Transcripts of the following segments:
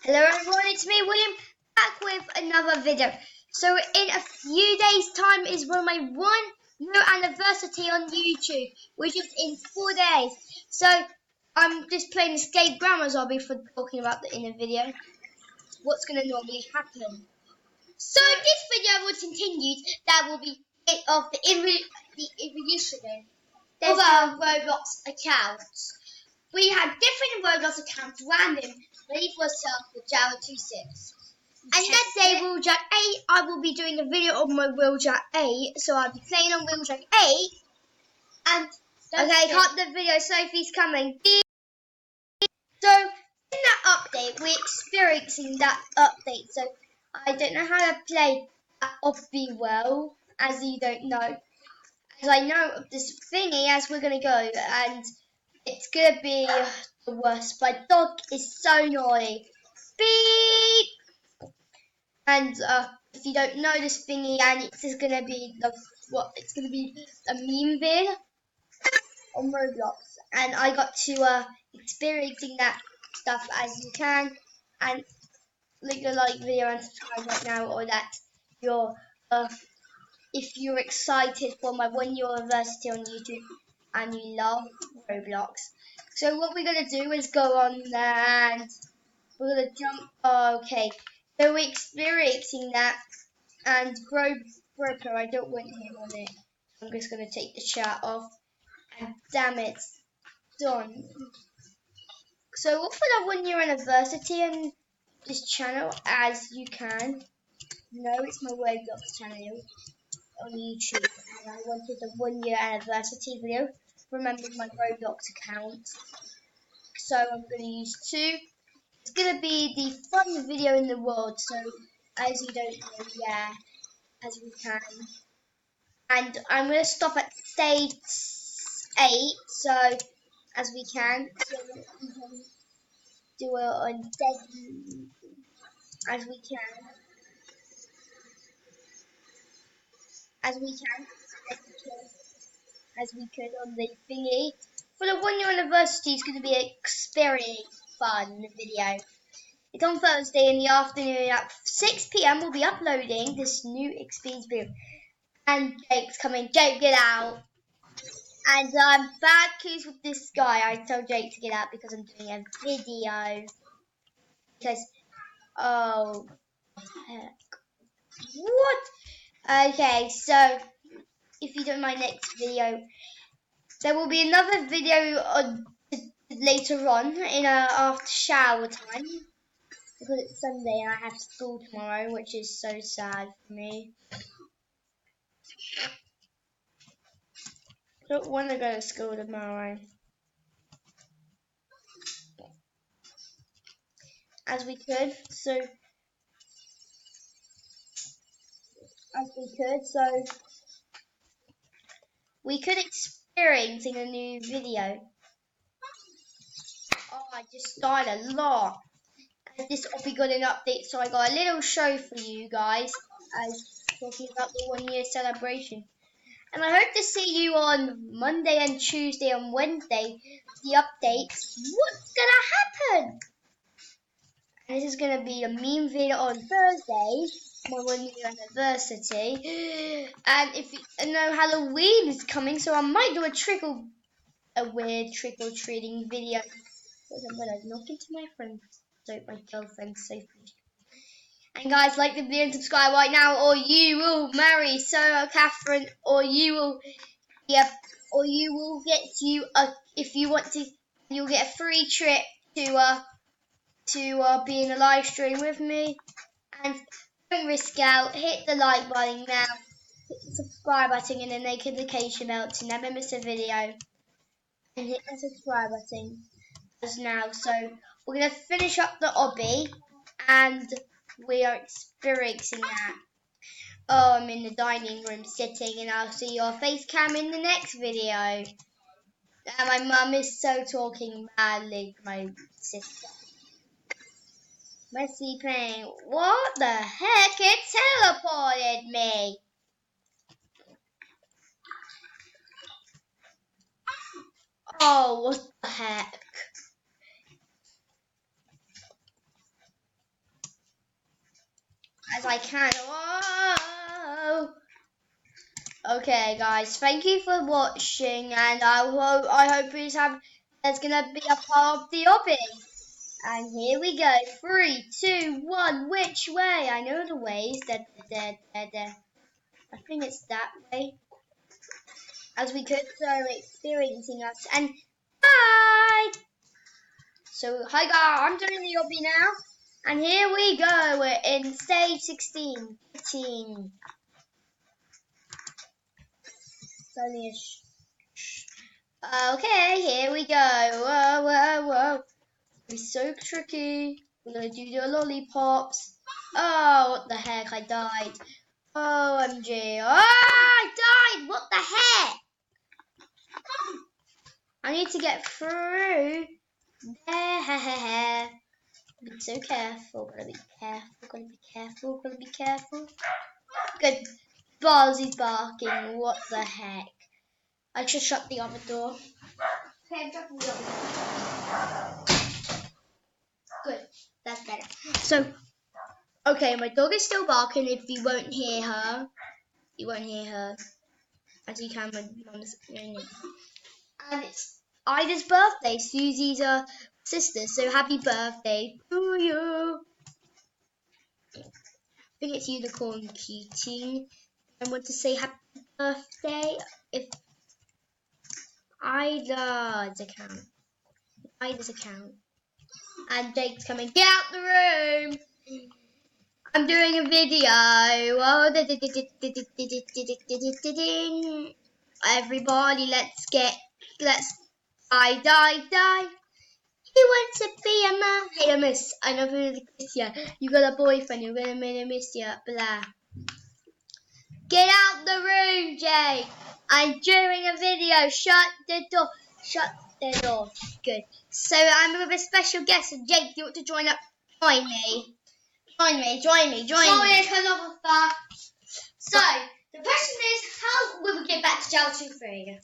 Hello everyone, it's me William, back with another video. So in a few days time is my 1 year anniversary on YouTube, which is in 4 days. So I'm just playing Escape Grammars I'll be talking about in the video. What's going to normally happen. So this video will continue, that will be it of the evolution of our Roblox accounts. We had different Roblox accounts random, ready for self with Java 2.6. And that day, Wheeljack 8, I will be doing a video of my Wheeljack 8. So I'll be playing on Wheeljack 8. And, okay, cut the video, Sophie's coming. So, in that update, we're experiencing that update. So, I don't know how to play Obby well, as you don't know. As I know of this thingy, as we're going to go, and it's going to be the worst. My dog is so naughty. Beep! And if you don't know this thingy, and it's going to be it's going to be a meme vid on Roblox. And I got to experiencing that stuff as you can. And leave a like video and subscribe right now, or that you're if you're excited for my 1 year anniversary on YouTube and you love Roblox. So what we're going to do is go on and we're going to jump. Okay, so we're experiencing that, and Broker, I don't want him on it. I'm just going to take the chat off, and damn it, done. So we'll put our 1 year anniversary on this channel as you can. No, it's my Roblox channel on YouTube, and I wanted a 1 year anniversary video remembering my Roblox account. So I'm going to use 2. It's going to be the fun video in the world, so as you don't know, yeah, as we can. And I'm going to stop at stage 8, so as we can. So we can do it on dead as we can. As we could on the thingy. For the 1 year anniversary, it's going to be an experience fun video. It's on Thursday in the afternoon at 6 PM. We'll be uploading this new experience video. And Jake's coming. Jake, get out. And I'm bad keys with this guy. I told Jake to get out because I'm doing a video. Because, oh, heck. What? Okay, so if you don't mind next video, there will be another video later on in after shower time, because it's Sunday and I have school tomorrow, which is so sad for me. I don't want to go to school tomorrow. As we could, so we could experiencing a new video. Oh, I just died a lot. As this will be got an update, so I got a little show for you guys as talking about the 1 year celebration. And I hope to see you on Monday and Tuesday and Wednesday, the updates. What's gonna happen? And this is gonna be a meme video on Thursday, my 1 year anniversary. And if you know, Halloween is coming, so I might do a weird trick or treating video. Because I'm gonna knock into my girlfriend's Sophie. And guys, like the video and subscribe right now, or you will marry Sarah Catherine, or you will get if you want to, you'll get a free trip to be in a live stream with me. And don't risk out. Hit the like button now. Hit the subscribe button and the notification bell to never miss a video. And hit the subscribe button as now. So we're gonna finish up the obby, and we are experiencing that. Oh, I'm in the dining room sitting, and I'll see your face cam in the next video. And my mum is so talking badly to my sister. Messi playing. What the heck? It teleported me. Oh, what the heck? I can. Whoa. Okay, guys, thank you for watching, and I hope there's gonna be a part of the obby. And here we go. 3, 2, 1. Which way? I know the ways. I think it's that way. As we could experiencing us. And bye. So hi guys, I'm doing the obby now. And here we go. We're in stage 16. 15. Okay, here we go. Whoa, whoa, whoa. It's so tricky. We're gonna do the lollipops. Oh, what the heck? I died. OMG. Oh, I died. What the heck? I need to get through there. Be so careful. Gotta be careful. Gotta be careful. Gotta be careful. Good. Ballsy's barking. What the heck? I just shut the other door. Okay, I'm shutting the other door. Good. That's better. So, okay, my dog is still barking. If you won't hear her, as you can when Mum's doing it. And it's Ida's birthday. Susie's sister. So happy birthday to you. I think it's Unicorn Keating. I want to say happy birthday. If Ida's account. And Jake's coming. Get out the room. I'm doing a video. Oh, everybody, let's die. You want to be a man? Hey, I miss. I know who to kiss ya. You got a boyfriend. You're gonna miss ya. Blah. Get out the room, Jake. I'm doing a video. Shut the door. Shut the door. Good. So I'm with a special guest. And Jake, do you want to join up? Join me. Join me. So, the question is, how will we get back to Jal 2-3?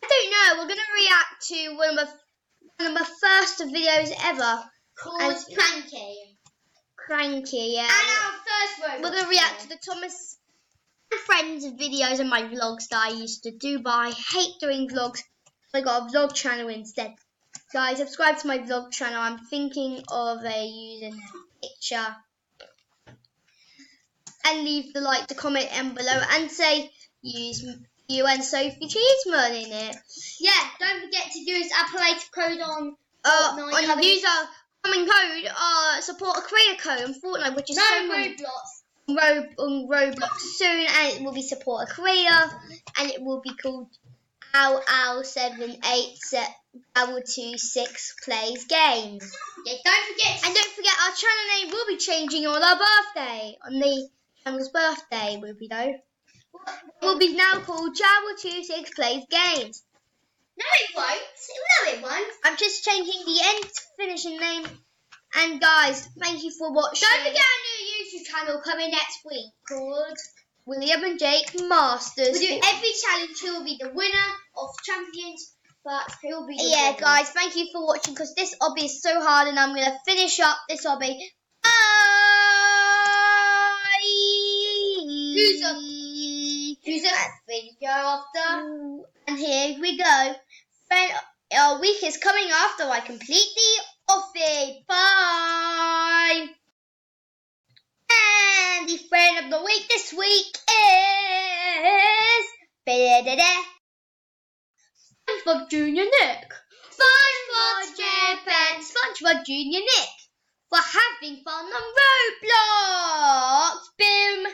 I don't know. We're going to react to one of my first videos ever. Called Cranky, yeah. And our first Roblox. We're going to react to the Thomas and Friends videos and my vlogs that I used to do, but I hate doing vlogs. So I got a vlog channel instead. Guys, subscribe to my vlog channel. I'm thinking of using a picture. And leave the like, the comment and below, and say use you and Sophie Cheeseman in it. Yeah, don't forget to use our creator code on use our common code, support a creator code on Fortnite, which is Roblox soon, and it will be support a creator, and it will be called OW78726 plays games. Yeah, don't forget our channel name will be changing on our birthday. On the channel's birthday will be though. It will be now called Jabble26 Plays Games. No, it won't. I'm just changing the end finishing name. And guys, thank you for watching. Don't forget our new YouTube channel coming next week called William and Jake Masters. We'll do every challenge. Who will be the winner of champions? But who will be the winner? Guys, thank you for watching, because this obby is so hard, and I'm going to finish up this obby. Bye! Who's up video after? And here we go. Our week is coming after I complete the obby. Bye! And the friend of the week this week is SpongeBob Junior Nick. SpongeBob Japan. SpongeBob Junior Nick for having fun on Roblox. Boom.